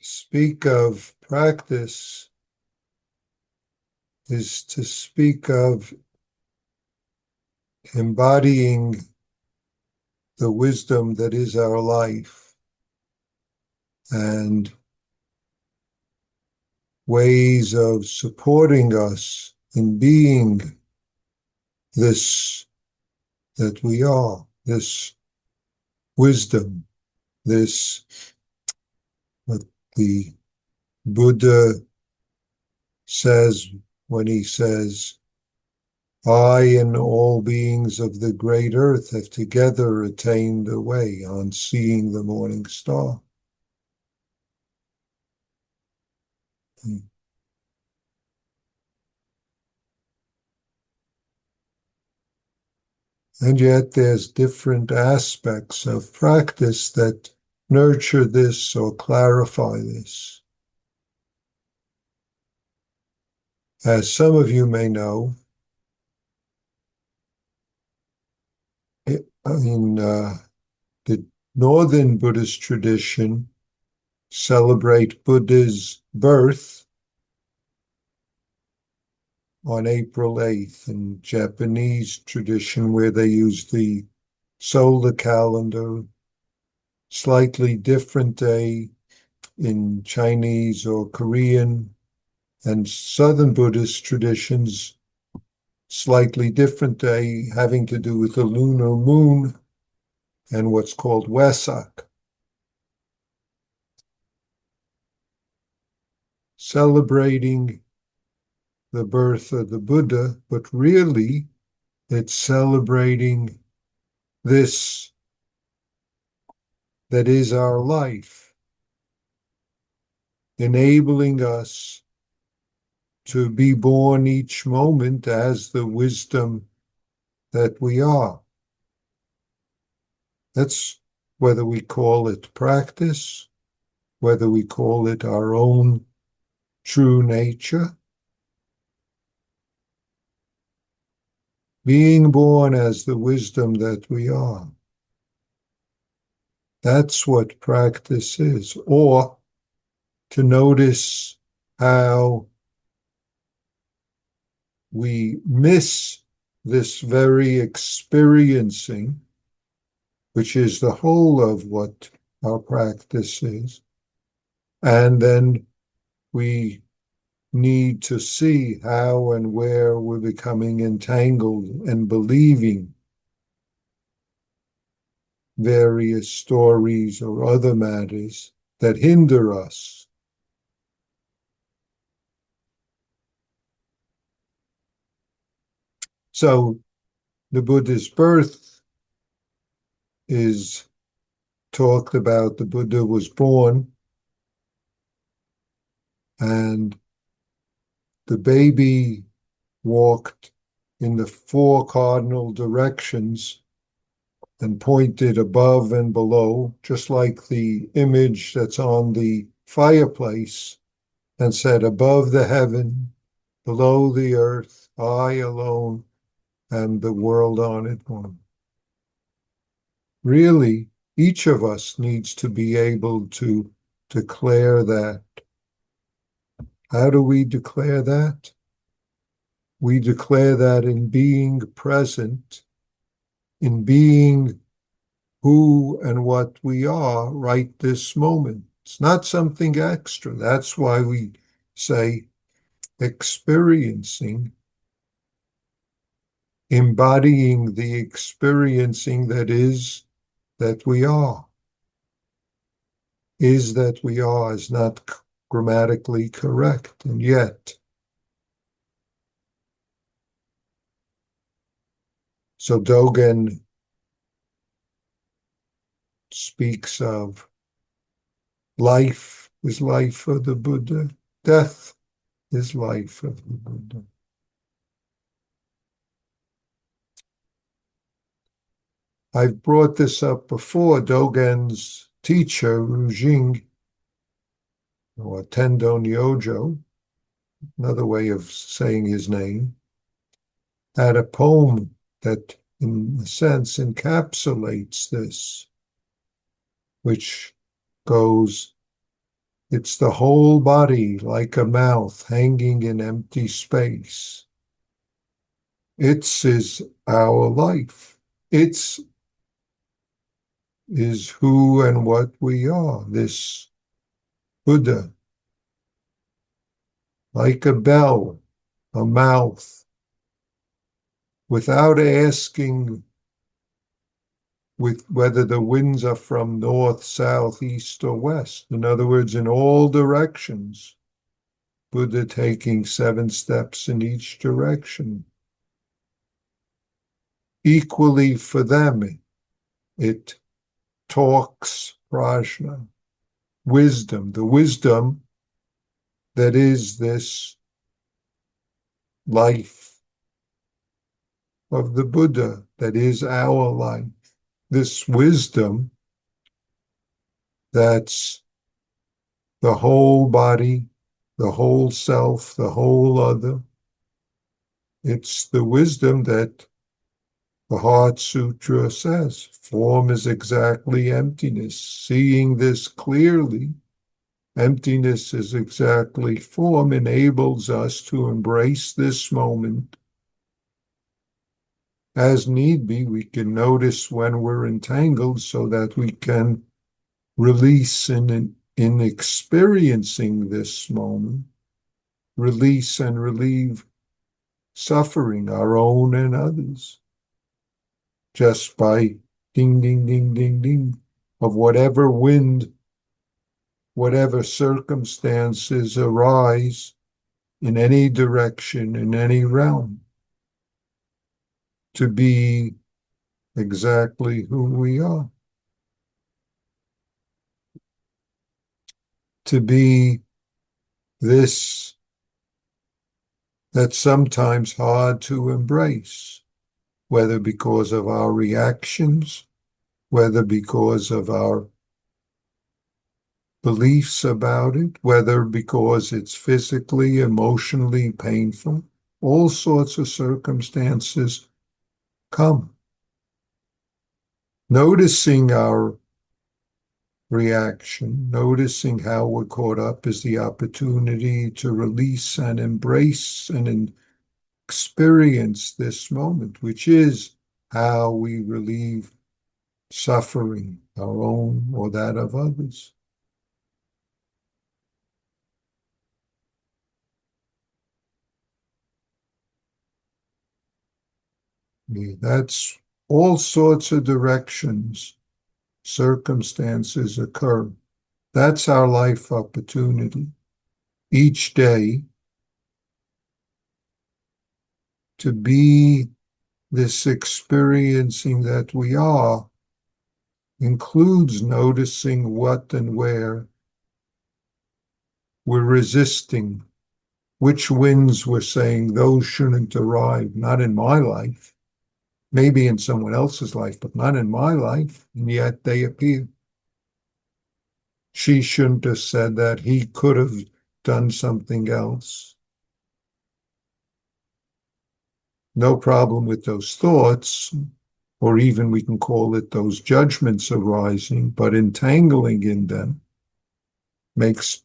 Speak of practice is to speak of embodying the wisdom that is our life and ways of supporting us in being this that we are, this wisdom, this what the Buddha says when he says, I and all beings of the great earth have together attained the way on seeing the morning star. And yet there's different aspects of practice that nurture this or clarify this. As some of you may know, in the Northern Buddhist tradition, celebrate Buddha's birth on April 8th. In Japanese tradition, where they use the solar calendar, slightly different day in Chinese or Korean, and Southern Buddhist traditions, slightly different day having to do with the lunar moon and what's called Wesak. Celebrating the birth of the Buddha, but really it's celebrating this that is our life, enabling us to be born each moment as the wisdom that we are. That's whether we call it practice, whether we call it our own true nature. Being born as the wisdom that we are. That's what practice is. Or to notice how we miss this very experiencing, which is the whole of what our practice is. And then we need to see how and where we're becoming entangled and believing various stories or other matters that hinder us. So the Buddha's birth is talked about. The Buddha was born, and the baby walked in the four cardinal directions and pointed above and below, just like the image that's on the fireplace, and said, above the heaven, below the earth, I alone am the world on it one. Really, each of us needs to be able to declare that. How do we declare that? We declare that in being present, in being who and what we are right this moment. It's not something extra. That's why we say experiencing, embodying the experiencing that is that we are. Is that we are is not grammatically correct, and yet. So Dogen speaks of life is life of the Buddha, death is life of the Buddha. I've brought this up before. Dogen's teacher, Rujing, or Tendo Nyojo, another way of saying his name, had a poem that, in a sense, encapsulates this, which goes, It's the whole body like a mouth hanging in empty space. It's is our life. It's is who and what we are, this Buddha, like a bell, a mouth, without asking with whether the winds are from north, south, east, or west. In other words, in all directions, Buddha taking 7 steps in each direction. Equally for them, it talks prajna, wisdom, the wisdom that is this life of the Buddha, that is our life. This wisdom that's the whole body, the whole self, the whole other. It's the wisdom that the Heart Sutra says, form is exactly emptiness. Seeing this clearly, emptiness is exactly form, enables us to embrace this moment. As need be, we can notice when we're entangled so that we can release in experiencing this moment, release and relieve suffering, our own and others, just by ding, ding, ding, ding, ding, of whatever wind, whatever circumstances arise in any direction, in any realm, to be exactly who we are. To be this that's sometimes hard to embrace, whether because of our reactions, whether because of our beliefs about it, whether because it's physically, emotionally painful. All sorts of circumstances come. Noticing our reaction, noticing how we're caught up is the opportunity to release and embrace and experience this moment, which is how we relieve suffering, our own or that of others. That's all sorts of directions, circumstances occur. That's our life opportunity. Each day to be this experiencing that we are includes noticing what and where we're resisting, which winds we're saying those shouldn't arrive, not in my life, maybe in someone else's life, but not in my life, and yet they appear. She shouldn't have said that. He could have done something else. No problem with those thoughts, or even we can call it those judgments arising, but entangling in them makes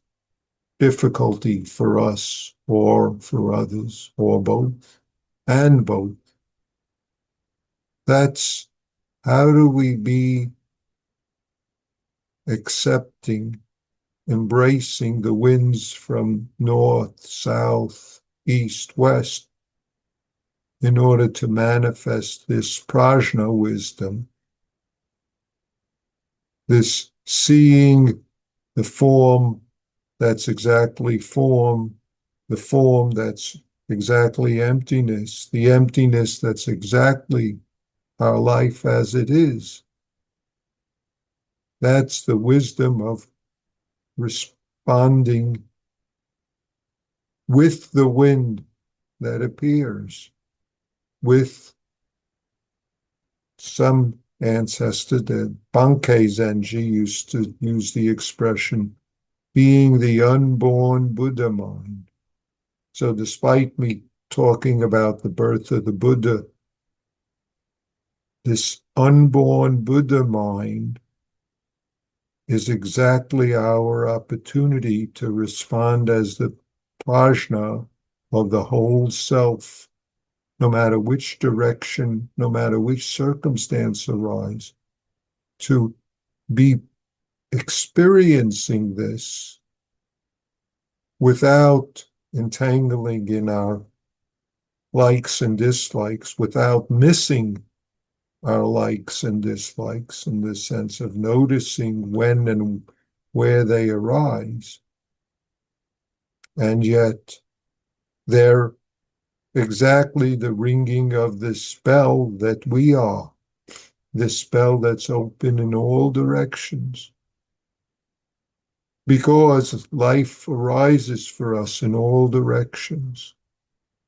difficulty for us or for others, or both, and both. That's how do we be accepting, embracing the winds from north, south, east, west, in order to manifest this prajna wisdom, this seeing the form that's exactly form, the form that's exactly emptiness, the emptiness that's exactly our life as it is. That's the wisdom of responding with the wind that appears, with some ancestor, the Bankei Zenji used to use the expression, being the unborn Buddha mind. So despite me talking about the birth of the Buddha, this unborn Buddha mind is exactly our opportunity to respond as the prajna of the whole self, no matter which direction, no matter which circumstance arise, to be experiencing this without entangling in our likes and dislikes, without missing our likes and dislikes in the sense of noticing when and where they arise. And yet they're exactly the ringing of the spell that we are, this spell that's open in all directions. Because life arises for us in all directions.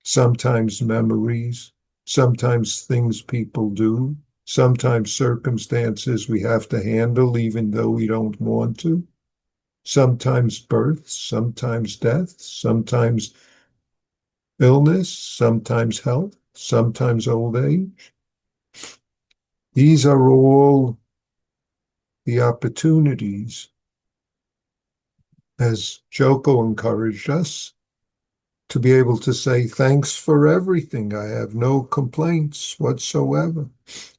Sometimes memories, sometimes things people do, sometimes circumstances we have to handle even though we don't want to, sometimes births, sometimes deaths, sometimes illness, sometimes health, sometimes old age. These are all the opportunities, as Joko encouraged us, to be able to say, thanks for everything. I have no complaints whatsoever.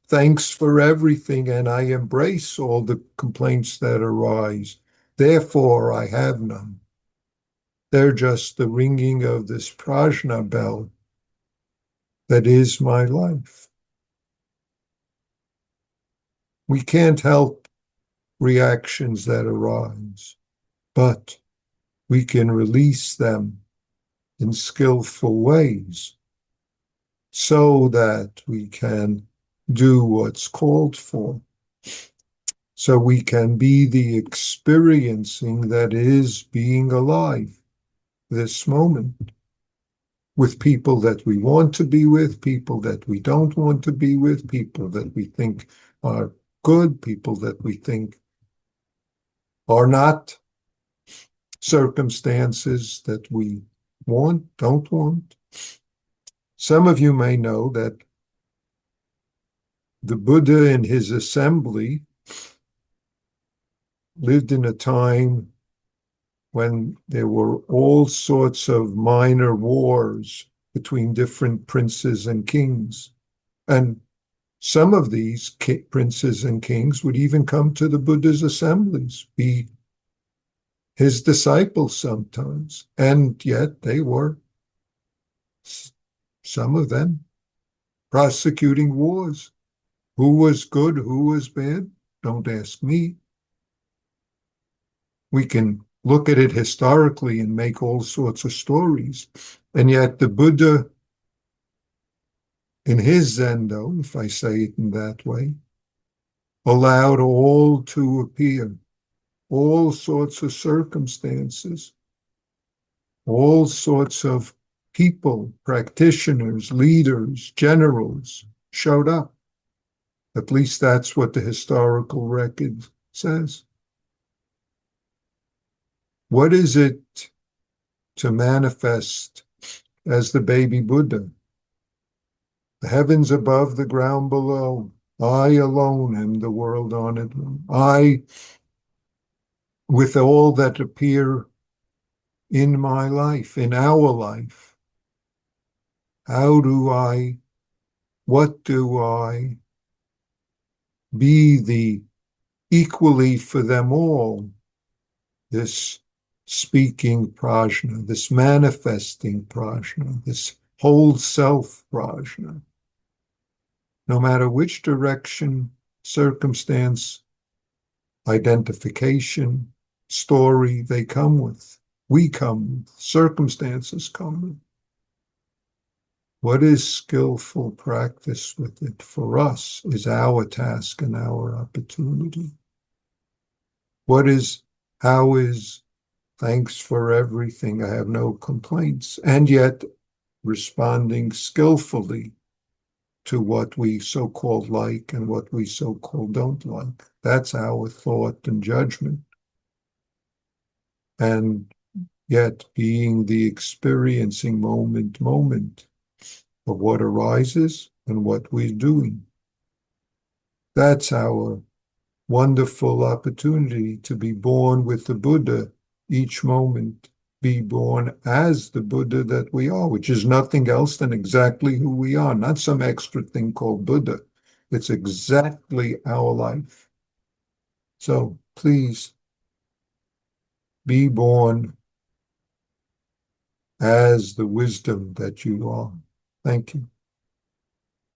Thanks for everything, and I embrace all the complaints that arise. Therefore, I have none. They're just the ringing of this prajna bell that is my life. We can't help reactions that arise, but we can release them in skillful ways so that we can do what's called for. So we can be the experiencing that is being alive this moment with people that we want to be with, people that we don't want to be with, people that we think are good, people that we think are not, circumstances that we want, don't want. Some of you may know that the Buddha in his assembly lived in a time when there were all sorts of minor wars between different princes and kings. And some of these princes and kings would even come to the Buddha's assemblies, be his disciples sometimes. And yet they were, some of them, prosecuting wars. Who was good, who was bad? Don't ask me. We can look at it historically and make all sorts of stories. And yet the Buddha, in his Zendo, if I say it in that way, allowed all to appear, all sorts of circumstances, all sorts of people, practitioners, leaders, generals showed up. At least that's what the historical record says. What is it to manifest as the baby Buddha? The heavens above, the ground below. I alone am the world on it. I, with all that appear in my life, in our life. What do I be the equally for them all, this speaking prajna, this manifesting prajna, this whole self prajna, no matter which direction, circumstance, identification, story they come with, we come with, circumstances come with. What is skillful practice with it for us is our task and our opportunity. How is thanks for everything, I have no complaints, and yet responding skillfully to what we so-called like and what we so-called don't like. That's our thought and judgment. And yet being the experiencing moment of what arises and what we're doing. That's our wonderful opportunity to be born with the Buddha each moment, be born as the Buddha that we are, which is nothing else than exactly who we are, not some extra thing called Buddha. It's exactly our life. So please be born as the wisdom that you are. Thank you.